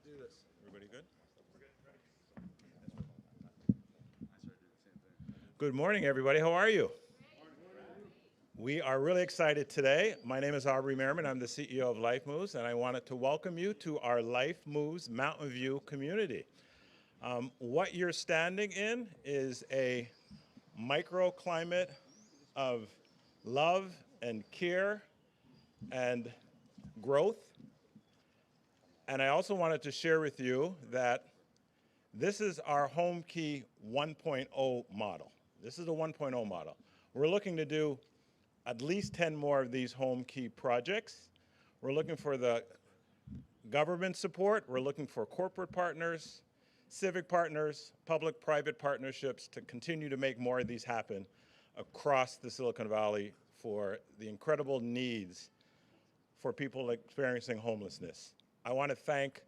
Let's do this. Everybody good? Good morning, everybody. How are you? We are really excited today. My name is Aubrey Merriman. I'm the CEO of Life Moves, and I wanted to welcome you to our Life Moves Mountain View community. What you're standing in is a microclimate of love and care and growth. And I also wanted to share with you that this is our Homekey 1.0 model. This is the 1.0 model. We're looking to do at least 10 more of these Homekey projects. We're looking for the government support. We're looking for corporate partners, civic partners, public-private partnerships to continue to make more of these happen across the Silicon Valley for the incredible needs for people experiencing homelessness. I want to thank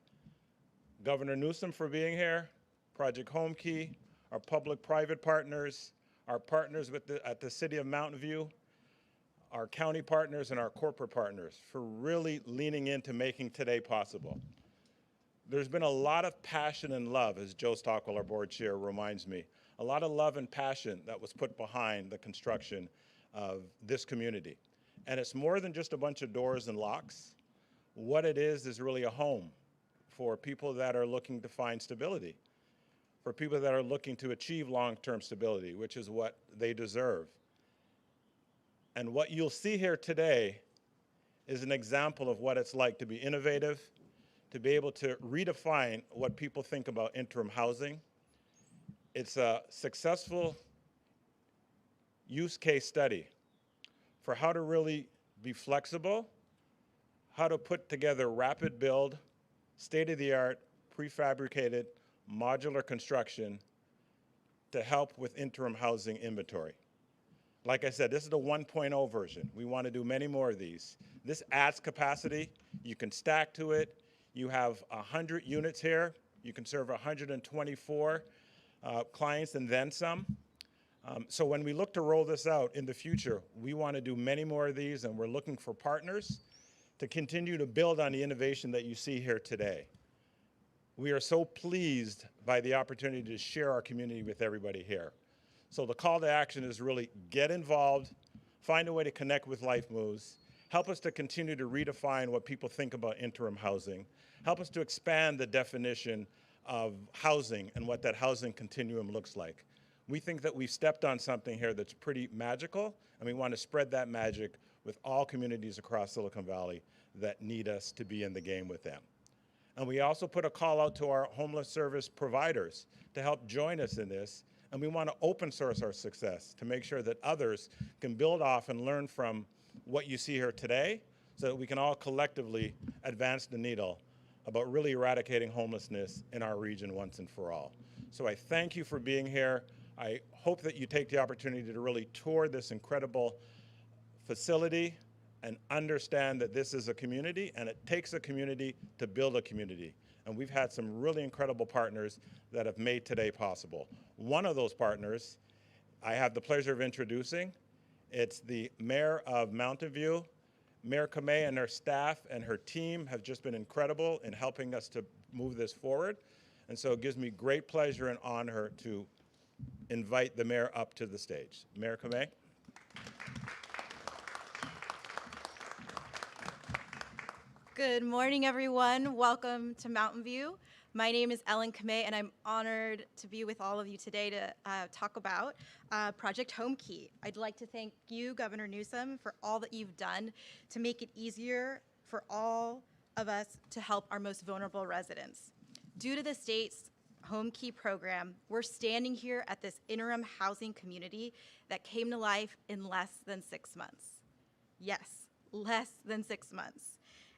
Governor Newsom for being here, Project Homekey, our public-private partners, our partners at the City of Mountain View, our county partners, and our corporate partners for really leaning into making today possible. There's been a lot of passion and love, as Joe Stockwell, our board chair, reminds me, a lot of love and passion that was put behind the construction of this community. And it's more than just a bunch of doors and locks. What it is really a home for people that are looking to find stability, for people that are looking to achieve long-term stability, which is what they deserve. And what you'll see here today is an example of what it's like to be innovative, to be able to redefine what people think about interim housing. It's a successful use case study for how to really be flexible, how to put together rapid build, state-of-the-art, prefabricated, modular construction to help with interim housing inventory. Like I said, this is the 1.0 version. We want to do many more of these. This adds capacity. You can stack to it. You have 100 units here. You can serve 124 clients and then some. So when we look to roll this out in the future, we want to do many more of these, and we're looking for partners to continue to build on the innovation that you see here today. We are so pleased by the opportunity to share our community with everybody here. So the call to action is really get involved, find a way to connect with Life Moves, help us to continue to redefine what people think about interim housing, help us to expand the definition of housing and what that housing continuum looks like. We think that we've stepped on something here that's pretty magical, and we want to spread that magic with all communities across Silicon Valley that need us to be in the game with them. And we also put a call out to our homeless service providers to help join us in this. And we want to open source our success to make sure that others can build off and learn from what you see here today so that we can all collectively advance the needle about really eradicating homelessness in our region once and for all. So I thank you for being here. I hope that you take the opportunity to really tour this incredible facility and understand that this is a community, and it takes a community to build a community. And we've had some really incredible partners that have made today possible. One of those partners I have the pleasure of introducing. It's the Mayor of Mountain View. Mayor Kamei and her staff and her team have just been incredible in helping us to move this forward. And so it gives me great pleasure and honor to invite the mayor up to the stage. Mayor Kamei. Good morning, everyone. Welcome to Mountain View. My name is Ellen Kamei, and I'm honored to be with all of you today to talk about Project Homekey. I'd like to thank you, Governor Newsom, for all that you've done to make it easier for all of us to help our most vulnerable residents. Due to the state's Homekey program, we're standing here at this interim housing community that came to life in less than 6 months. Yes, less than 6 months.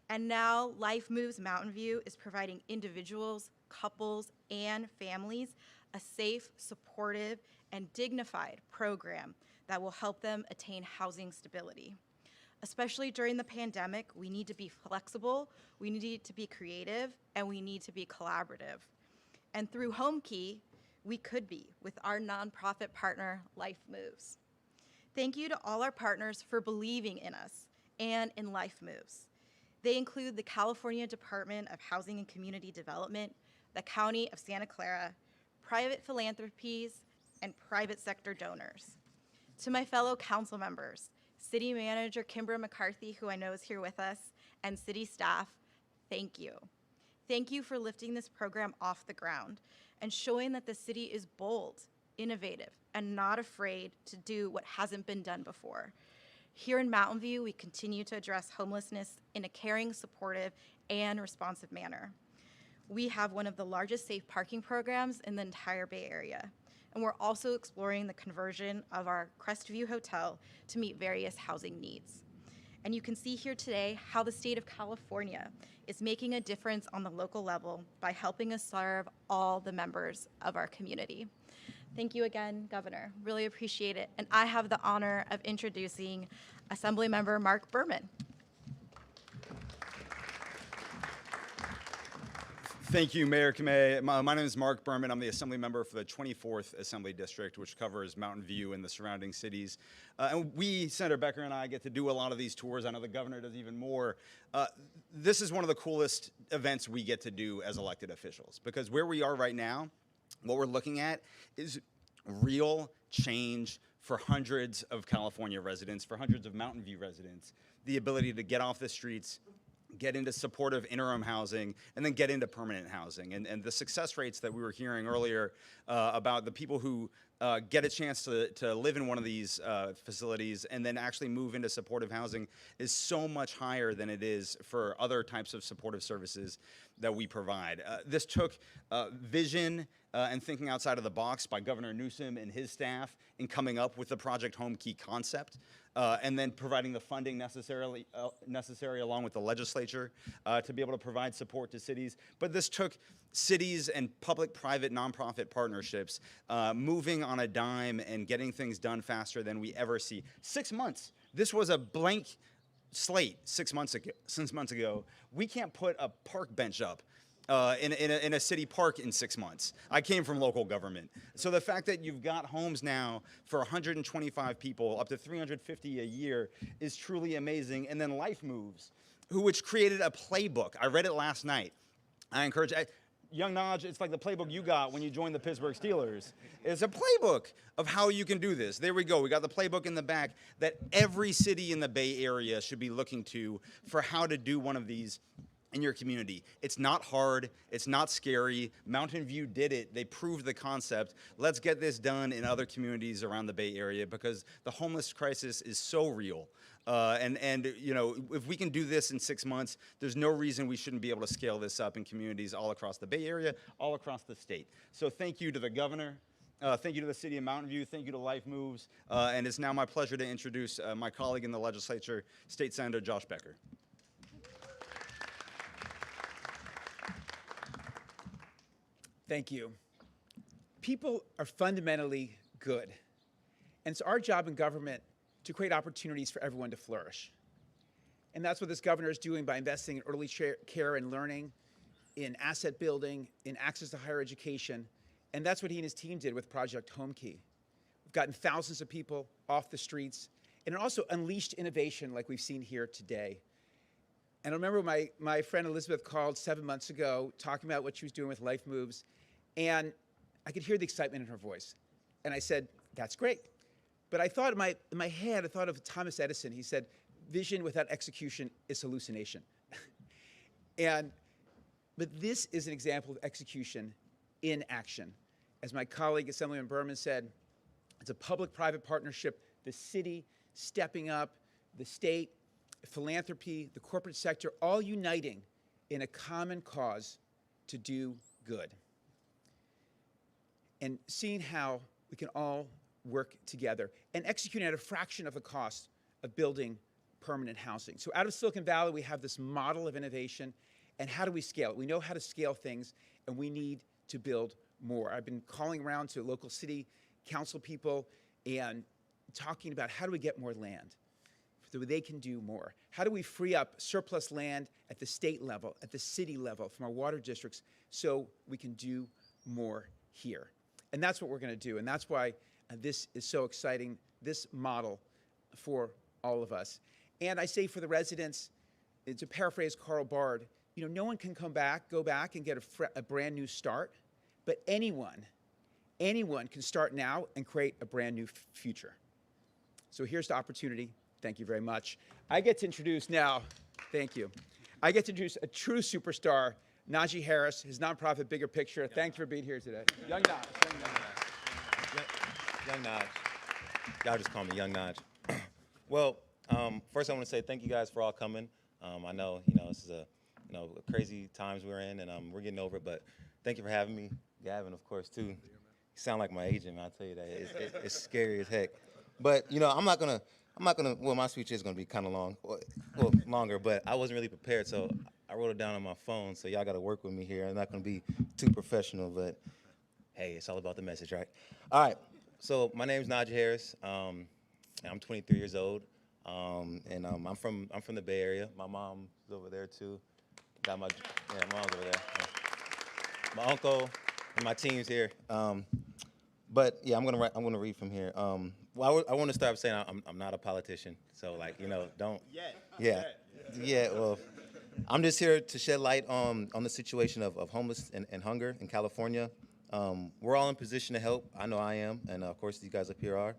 And now Life Moves Mountain View is providing individuals, couples, and families a safe, supportive, and dignified program that will help them attain housing stability. Especially during the pandemic, we need to be flexible, we need to be creative, and we need to be collaborative. And through Homekey, we could be with our nonprofit partner, Life Moves. Thank you to all our partners for believing in us and in Life Moves. They include the California Department of Housing and Community Development, the County of Santa Clara, private philanthropies, and private sector donors. To my fellow council members, City Manager Kimbra McCarthy, who I know is here with us, and city staff, thank you. Thank you for lifting this program off the ground and showing that the city is bold, innovative, and not afraid to do what hasn't been done before. Here in Mountain View, we continue to address homelessness in a caring, supportive, and responsive manner. We have one of the largest safe parking programs in the entire Bay Area, and we're also exploring the conversion of our Crestview Hotel to meet various housing needs. And you can see here today how the state of California is making a difference on the local level by helping us serve all the members of our community. Thank you again, Governor. Really appreciate it. And I have the honor of introducing Assemblymember Mark Berman. Thank you, Mayor Kamei. My name is Mark Berman. I'm the Assembly member for the 24th Assembly District, which covers Mountain View and the surrounding cities. And we, Senator Becker and I, get to do a lot of these tours. I know the governor does even more. This is one of the coolest events we get to do as elected officials, because where we are right now, what we're looking at is real change for hundreds of California residents, for hundreds of Mountain View residents, the ability to get off the streets, get into supportive interim housing, and then get into permanent housing. And the success rates that we were hearing earlier about the people who get a chance to live in one of these facilities and then actually move into supportive housing is so much higher than it is for other types of supportive services that we provide. This took vision and thinking outside of the box by Governor Newsom and his staff in coming up with the Project Homekey concept. And then providing the funding necessary along with the legislature to be able to provide support to cities. But this took cities and public-private nonprofit partnerships moving on a dime and getting things done faster than we ever see. 6 months. This was a blank slate 6 months ago. We can't put a park bench up in a city park in 6 months. I came from local government. So the fact that you've got homes now for 125 people, up to 350 a year, is truly amazing. And then Life Moves, which created a playbook. I read it last night. I encourage, young Naj, it's like the playbook you got when you joined the Pittsburgh Steelers. It's a playbook of how you can do this. There we go. We got the playbook in the back that every city in the Bay Area should be looking to for how to do one of these in your community. It's not hard. It's not scary. Mountain View did it. They proved the concept. Let's get this done in other communities around the Bay Area because the homeless crisis is so real. And you know, if we can do this in 6 months, there's no reason we shouldn't be able to scale this up in communities all across the Bay Area, all across the state. So thank you to the governor. Thank you to the city of Mountain View. Thank you to Life Moves. And it's now my pleasure to introduce my colleague in the legislature, State Senator Josh Becker. Thank you. People are fundamentally good. And it's our job in government to create opportunities for everyone to flourish. And that's what this governor is doing by investing in early care and learning, in asset building, in access to higher education. And that's what he and his team did with Project Homekey. We've gotten thousands of people off the streets, and it also unleashed innovation like we've seen here today. And I remember my friend Elizabeth called 7 months ago talking about what she was doing with Life Moves, and I could hear the excitement in her voice. And I said, that's great. But I thought in my head, I thought of Thomas Edison. He said, vision without execution is hallucination. But this is an example of execution in action. As my colleague, Assemblyman Berman said, it's a public-private partnership, the city stepping up, the state, philanthropy, the corporate sector, all uniting in a common cause to do good. And seeing how we can all work together and executing at a fraction of the cost of building permanent housing. So out of Silicon Valley, we have this model of innovation, and how do we scale it? We know how to scale things, and we need to build more. I've been calling around to local city council people and talking about how do we get more land so they can do more. How do we free up surplus land at the state level, at the city level, from our water districts so we can do more here? And that's what we're going to do, and that's why this is so exciting, this model for all of us. And I say for the residents, to paraphrase Karl Bard, no one can go back and get a brand new start, but anyone can start now and create a brand new future. So here's the opportunity. Thank you very much. I get to introduce now, thank you. I get to introduce a true superstar, Najee Harris, his nonprofit Bigger Picture. Thanks for being here today. Young Naj. Young Naj. Y'all just call me Young Naj. Well, first I want to say thank you guys for all coming. I know, this is crazy times we're in, and we're getting over it, but thank you for having me. Gavin, of course, too. You sound like my agent, man, I'll tell you that. It's scary as heck. But, I'm not gonna, well, my speech is gonna be kind of long, well, longer, but I wasn't really prepared, so I wrote it down on my phone, so y'all gotta work with me here. I'm not gonna be too professional, but hey, it's all about the message, right? All right, so my name's Najee Harris. I'm 23 years old, and I'm from the Bay Area. My mom's over there too. Got my mom's over there. My uncle and my team's here. But yeah, I'm gonna read from here. Well, I want to start saying I'm not a politician, so don't. Yeah. Well, I'm just here to shed light on the situation of homeless and hunger in California. We're all in position to help. I know I am, and of course these guys up here are.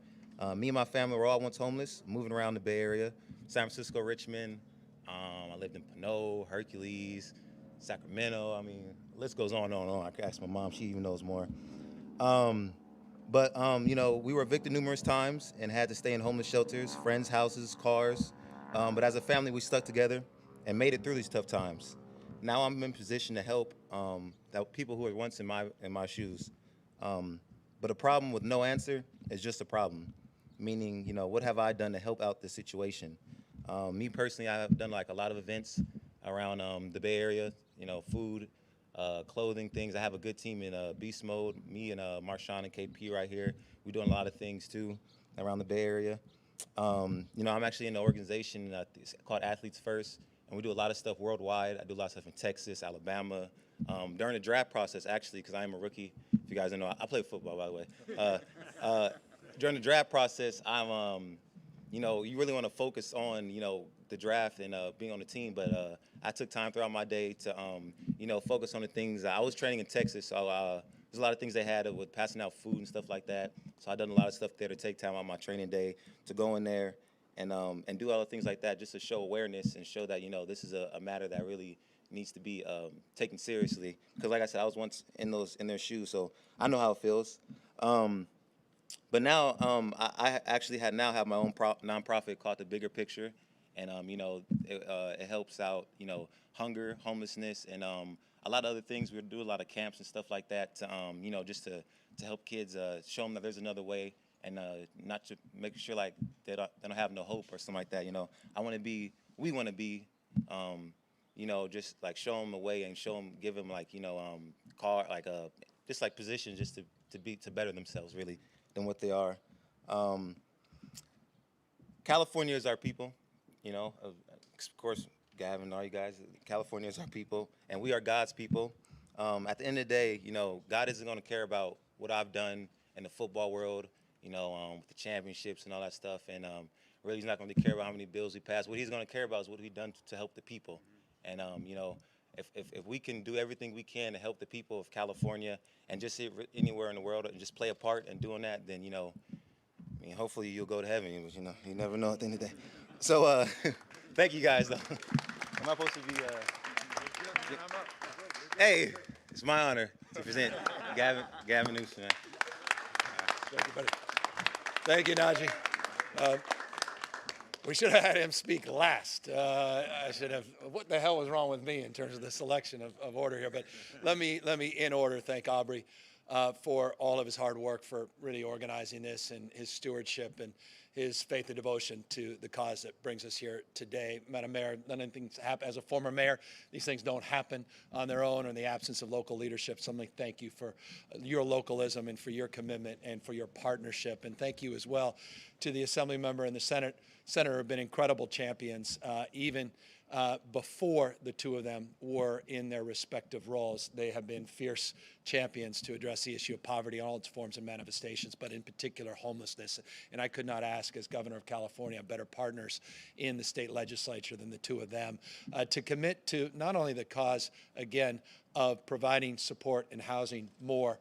Me and my family were all once homeless, moving around the Bay Area, San Francisco, Richmond. I lived in Pinot, Hercules, Sacramento. I mean, the list goes on and on and on. I could ask my mom; she even knows more. But we were evicted numerous times and had to stay in homeless shelters, friends' houses, cars. But as a family, we stuck together and made it through these tough times. Now I'm in position to help that people who were once in my shoes. But a problem with no answer is just a problem. Meaning, what have I done to help out this situation? Me personally, I have done like a lot of events around the Bay Area. Food, clothing, things. I have a good team in Beast Mode. Me and Marshawn and KP right here. We're doing a lot of things too around the Bay Area. I'm actually in an organization called Athletes First, and we do a lot of stuff worldwide. I do a lot of stuff in Texas, Alabama. During the draft process, actually, because I am a rookie. If you guys don't know, I play football, by the way. During the draft process, I'm, you really want to focus on, the draft and being on the team. But I took time throughout my day to, focus on the things. I was training in Texas, so there's a lot of things they had with passing out food and stuff like that. So I done a lot of stuff there to take time on my training day to go in there and do other things like that, just to show awareness and show that this is a matter that really needs to be taken seriously. Because like I said, I was once in their shoes, so I know how it feels. But now I actually have my own nonprofit called The Bigger Picture, and it helps out hunger, homelessness, and a lot of other things. We do a lot of camps and stuff like that to just to help kids, show them that there's another way, and not to make sure like they don't have no hope or something like that. We want to be just like show them a way and give them like just like positions just to better themselves really than what they are. California is our people, of course, Gavin, all you guys, California is our people, and we are God's people. At the end of the day, God isn't going to care about what I've done in the football world, with the championships and all that stuff, and really he's not going to care about how many bills we pass. What he's going to care about is what we've done to help the people. And, if we can do everything we can to help the people of California and just anywhere in the world and just play a part in doing that, then, hopefully you'll go to heaven. You never know at the end of the day. So thank you guys, though. Am I supposed to be Hey, it's my honor to present Gavin Newsom. Man. Thank you, buddy. Thank you, Najee. We should have had him speak last. I should have. What the hell was wrong with me in terms of the selection of order here? But let me in order thank Aubrey for all of his hard work for really organizing this and his stewardship and his faith and devotion to the cause that brings us here today. Madam Mayor, none of these things happen. As a former mayor, these things don't happen on their own or in the absence of local leadership. So let me thank you for your localism and for your commitment and for your partnership. And thank you as well to the Assembly member and the Senator have been incredible champions, even before the two of them were in their respective roles. They have been fierce champions to address the issue of poverty in all its forms and manifestations, but in particular homelessness. And I could not ask, as governor of California, better partners in the state legislature than the two of them to commit to not only the cause, again, of providing support and housing more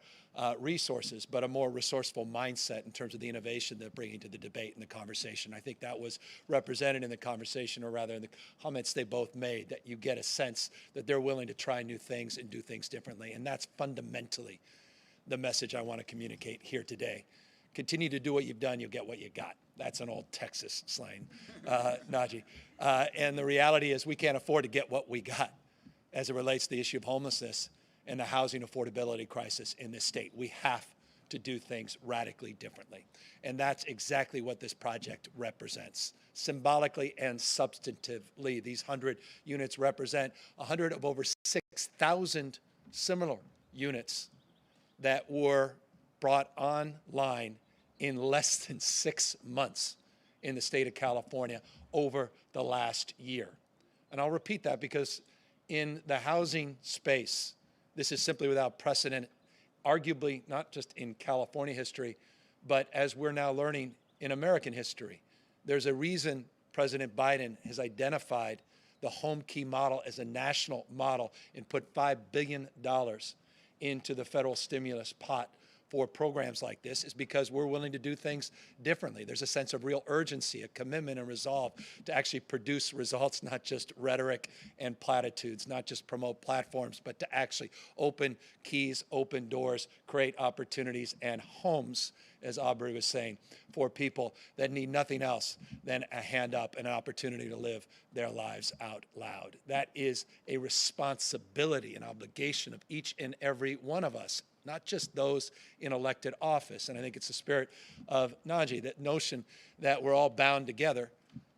resources, but a more resourceful mindset in terms of the innovation they're bringing to the debate and the conversation. I think that was represented in the conversation, or rather in the comments they both made, that you get a sense that they're willing to try new things and do things differently. And that's fundamentally the message I want to communicate here today. Continue to do what you've done, you'll get what you got. That's an old Texas slang, Najee. And the reality is we can't afford to get what we got as it relates to the issue of homelessness and the housing affordability crisis in this state. We have to do things radically differently. And that's exactly what this project represents. Symbolically and substantively, these 100 units represent 100 of over 6,000 similar units that were brought online in less than 6 months in the state of California over the last year. And I'll repeat that because in the housing space, this is simply without precedent, arguably not just in California history, but as we're now learning in American history. There's a reason President Biden has identified the Homekey model as a national model and put $5 billion into the federal stimulus pot for programs like this, is because we're willing to do things differently. There's a sense of real urgency, a commitment and resolve to actually produce results, not just rhetoric and platitudes, not just promote platforms, but to actually open keys, open doors, create opportunities and homes, as Aubrey was saying, for people that need nothing else than a hand up and an opportunity to live their lives out loud. That is a responsibility, an obligation of each and every one of us, not just those in elected office. And I think it's the spirit of Najee, that notion that we're all bound together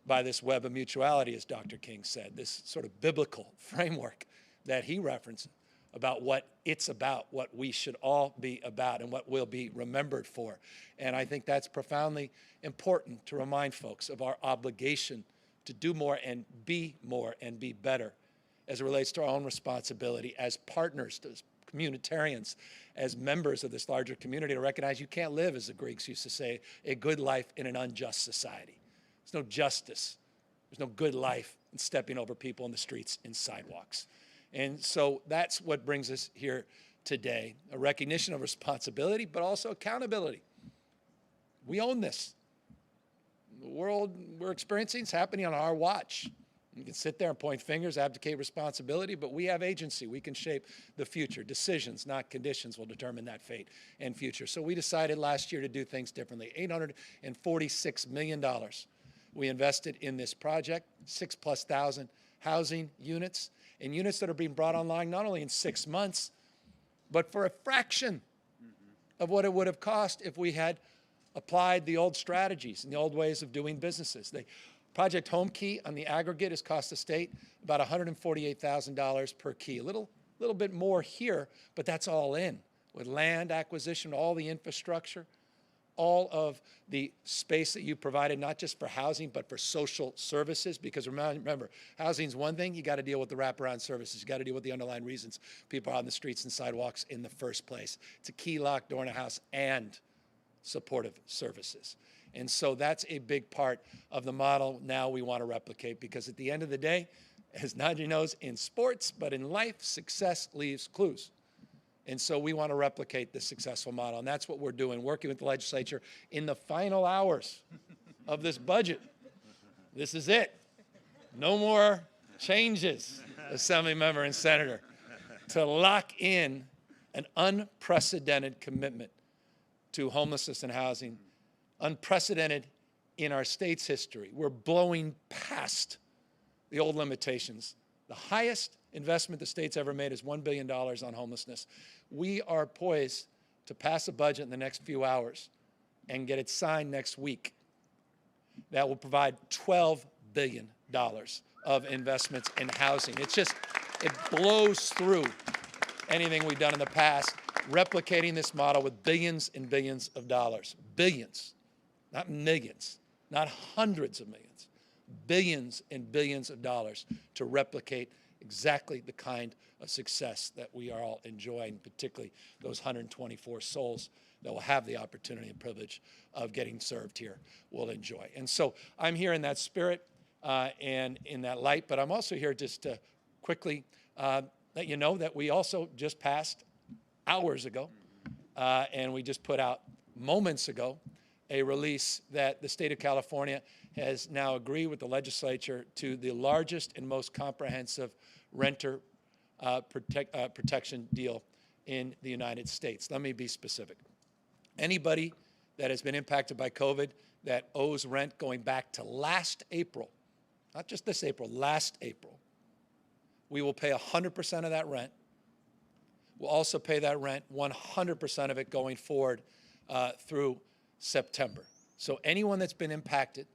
by this web of mutuality, as Dr. King said, this sort of biblical framework that he referenced about what it's about, what we should all be about, and what we'll be remembered for. And I think that's profoundly important to remind folks of our obligation to do more and be better as it relates to our own responsibility as partners, as communitarians, as members of this larger community, to recognize you can't live, as the Greeks used to say, a good life in an unjust society. There's no justice. There's no good life in stepping over people in the streets and sidewalks. And so that's what brings us here today, a recognition of responsibility, but also accountability. We own this. The world we're experiencing is happening on our watch. You can sit there and point fingers, abdicate responsibility, but we have agency. We can shape the future. Decisions, not conditions, will determine that fate and future. So we decided last year to do things differently. $846 million we invested in this project, 6,000+ housing units, and units that are being brought online not only in 6 months, but for a fraction of what it would have cost if we had applied the old strategies and the old ways of doing businesses. Project Homekey on the aggregate has cost the state about $148,000 per key. A little bit more here, but that's all in, with land acquisition, all the infrastructure, all of the space that you provided, not just for housing, but for social services. Because remember, housing is one thing, you got to deal with the wraparound services. You got to deal with the underlying reasons people are on the streets and sidewalks in the first place. It's a key, lock, door in a house, and supportive services. And so that's a big part of the model now we want to replicate, because at the end of the day, as Najee knows, in sports, but in life, success leaves clues. And so we want to replicate this successful model, and that's what we're doing, working with the legislature in the final hours of this budget. This is it. No more changes, Assembly member and senator, to lock in an unprecedented commitment to homelessness and housing, unprecedented in our state's history. We're blowing past the old limitations. The highest investment the state's ever made is $1 billion on homelessness. We are poised to pass a budget in the next few hours and get it signed next week that will provide $12 billion of investments in housing. It blows through anything we've done in the past, replicating this model with billions and billions of dollars. Billions, not millions, not hundreds of millions, billions and billions of dollars to replicate exactly the kind of success that we are all enjoying, particularly those 124 souls that will have the opportunity and privilege of getting served here will enjoy. And so I'm here in that spirit and in that light, but I'm also here just to quickly let you know that we also just passed hours ago, and we just put out moments ago a release that the state of California has now agreed with the legislature to the largest and most comprehensive renter protection deal in the United States. Let me be specific. Anybody that has been impacted by COVID that owes rent going back to last April, not just this April, last April, we will pay 100% of that rent. We'll also pay that rent, 100% of it going forward through September. So anyone that's been impacted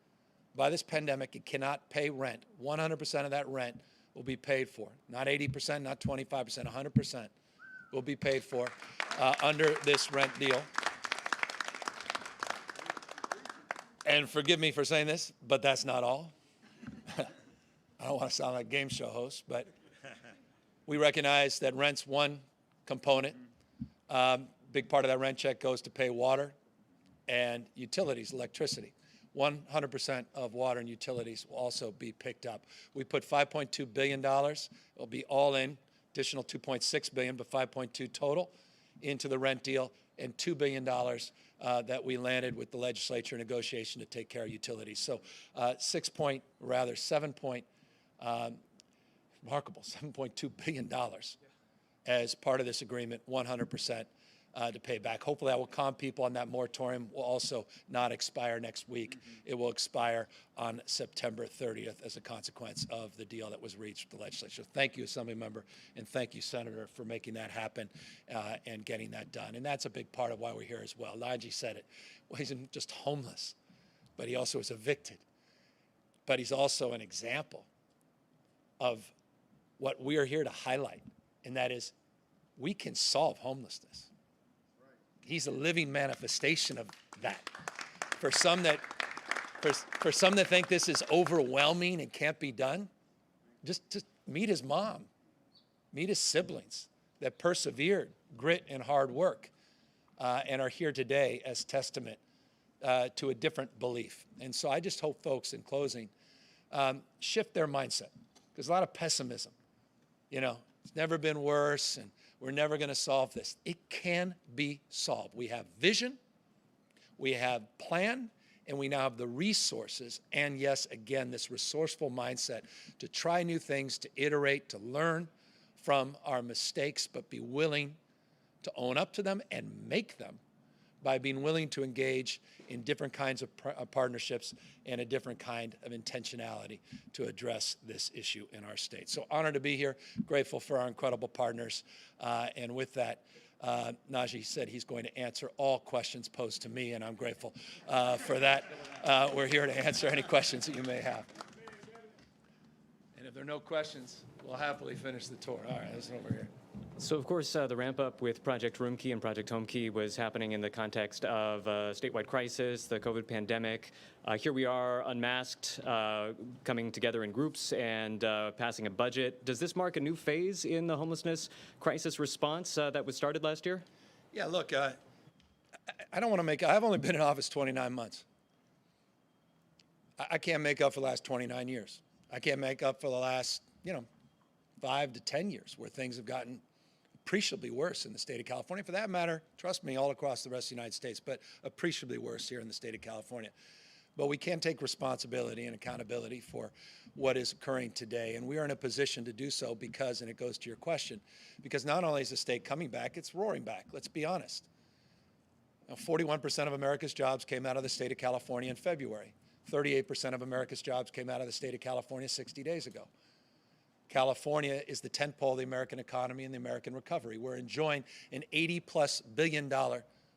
by this pandemic and cannot pay rent, 100% of that rent will be paid for. Not 80%, not 25%, 100% will be paid for under this rent deal. And forgive me for saying this, but that's not all. I don't want to sound like a game show host, but we recognize that rent's one component. Big part of that rent check goes to pay water and utilities, electricity. 100% of water and utilities will also be picked up. We put $5.2 billion, it'll be all in, additional $2.6 billion, but $5.2 total into the rent deal, and $2 billion that we landed with the legislature negotiation to take care of utilities. So remarkable, $7.2 billion as part of this agreement, 100% to pay back. Hopefully that will calm people, and that moratorium will also not expire next week. It will expire on September 30th as a consequence of the deal that was reached with the legislature. Thank you, Assembly Member, and thank you, Senator, for making that happen and getting that done. And that's a big part of why we're here as well. Najee said it. Well, he's not just homeless, but he also is evicted. But he's also an example of what we are here to highlight, and that is we can solve homelessness. He's a living manifestation of that. For some that think this is overwhelming and can't be done, just meet his mom, meet his siblings that persevered, grit and hard work, and are here today as testament to a different belief. And so I just hope folks, in closing, shift their mindset. There's a lot of pessimism. You know, it's never been worse, and we're never going to solve this. It can be solved. We have vision, we have plan, and we now have the resources. And yes, again, this resourceful mindset to try new things, to iterate, to learn from our mistakes, but be willing to own up to them and make them by being willing to engage in different kinds of partnerships and a different kind of intentionality to address this issue in our state. So honored to be here, grateful for our incredible partners. And with that, Najee said he's going to answer all questions posed to me, and I'm grateful for that. We're here to answer any questions that you may have. And if there are no questions, we'll happily finish the tour. All right, listen over here. So, of course, the ramp-up with Project Homekey and Project Homekey was happening in the context of a statewide crisis, the COVID pandemic. Here we are, unmasked, coming together in groups and passing a budget. Does this mark a new phase in the homelessness crisis response that was started last year? Yeah, look, I don't want to make, I've only been in office 29 months. I can't make up for the last 29 years. I can't make up for the last, 5 to 10 years where things have gotten appreciably worse in the state of California. For that matter, trust me, all across the rest of the United States, but appreciably worse here in the state of California. But we can take responsibility and accountability for what is occurring today. And we are in a position to do so because, and it goes to your question, because not only is the state coming back, it's roaring back. Let's be honest. 41% of America's jobs came out of the state of California in February. 38% of America's jobs came out of the state of California 60 days ago. California is the tentpole of the American economy and the American recovery. We're enjoying an $80+ billion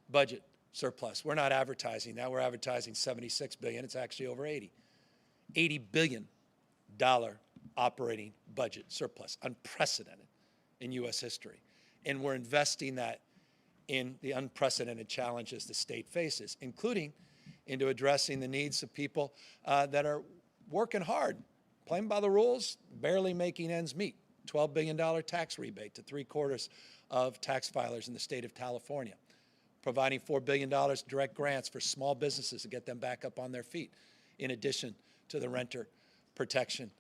budget surplus. We're not advertising that. We're advertising $76 billion. It's actually over 80. $80 billion operating budget surplus, unprecedented in U.S. history. And we're investing that in the unprecedented challenges the state faces, including into addressing the needs of people that are working hard, playing by the rules, barely making ends meet. $12 billion tax rebate to 3/4 of tax filers in the state of California. Providing $4 billion direct grants for small businesses to get them back up on their feet, in addition to the renter protection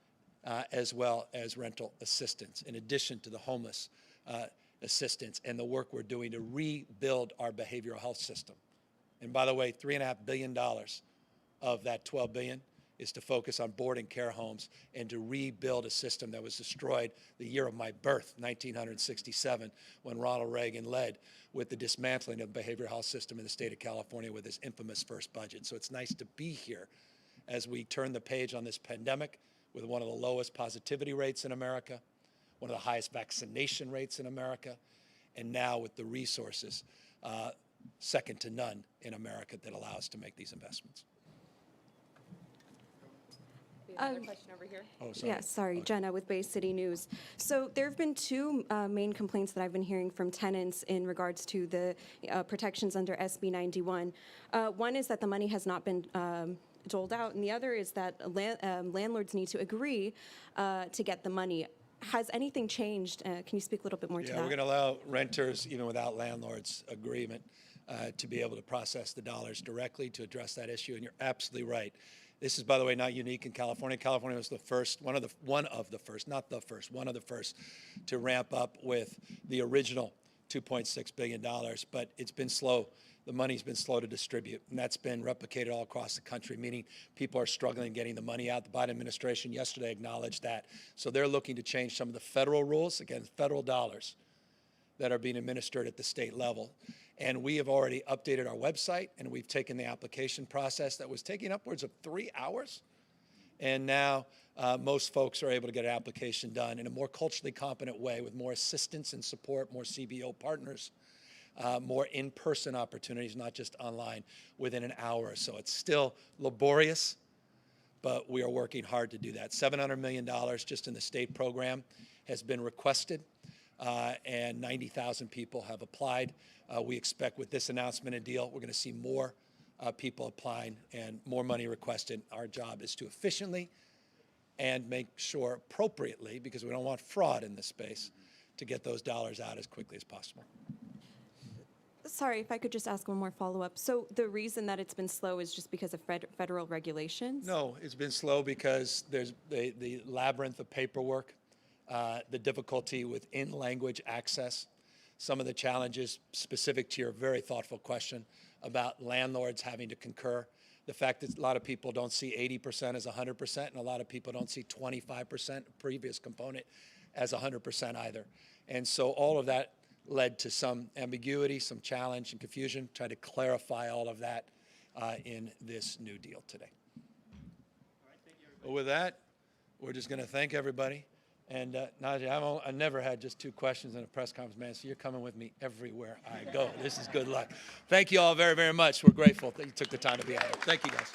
as well as rental assistance, in addition to the homeless assistance and the work we're doing to rebuild our behavioral health system. And by the way, $3.5 billion of that $12 billion is to focus on board and care homes and to rebuild a system that was destroyed the year of my birth, 1967, when Ronald Reagan led with the dismantling of the behavioral health system in the state of California with his infamous first budget. So it's nice to be here as we turn the page on this pandemic with one of the lowest positivity rates in America, one of the highest vaccination rates in America, and now with the resources second to none in America that allow us to make these investments. We have another question over here. Oh, sorry. Yeah, sorry, Jenna with Bay City News. So there have been two main complaints that I've been hearing from tenants in regards to the protections under SB 91. One is that the money has not been doled out, and the other is that landlords need to agree to get the money. Has anything changed? Can you speak a little bit more to that? Yeah, we're going to allow renters, even without landlords' agreement, to be able to process the dollars directly to address that issue. And you're absolutely right. This is, by the way, not unique in California. California was the first, one of the first to ramp up with the original $2.6 billion. But it's been slow. The money's been slow to distribute, and that's been replicated all across the country, meaning people are struggling getting the money out. The Biden administration yesterday acknowledged that. So they're looking to change some of the federal rules, again, federal dollars that are being administered at the state level. And we have already updated our website, and we've taken the application process that was taking upwards of 3 hours. And now most folks are able to get an application done in a more culturally competent way with more assistance and support, more CBO partners, more in-person opportunities, not just online, within an hour or so. It's still laborious, but we are working hard to do that. $700 million just in the state program has been requested, and 90,000 people have applied. We expect with this announcement and deal, we're going to see more people applying and more money requested. Our job is to efficiently and make sure appropriately, because we don't want fraud in this space, to get those dollars out as quickly as possible. Sorry, if I could just ask one more follow-up. So the reason that it's been slow is just because of federal regulations? No, it's been slow because there's the labyrinth of paperwork, the difficulty with in-language access, some of the challenges specific to your very thoughtful question about landlords having to concur, the fact that a lot of people don't see 80% as 100%, and a lot of people don't see 25% previous component as 100% either. And so all of that led to some ambiguity, some challenge and confusion. Try to clarify all of that in this new deal today. All right, thank you, everybody. Well, with that, we're just going to thank everybody. And Najee, I never had just 2 questions in a press conference, man, so you're coming with me everywhere I go. This is good luck. Thank you all very, very much. We're grateful that you took the time to be out here. Thank you, guys.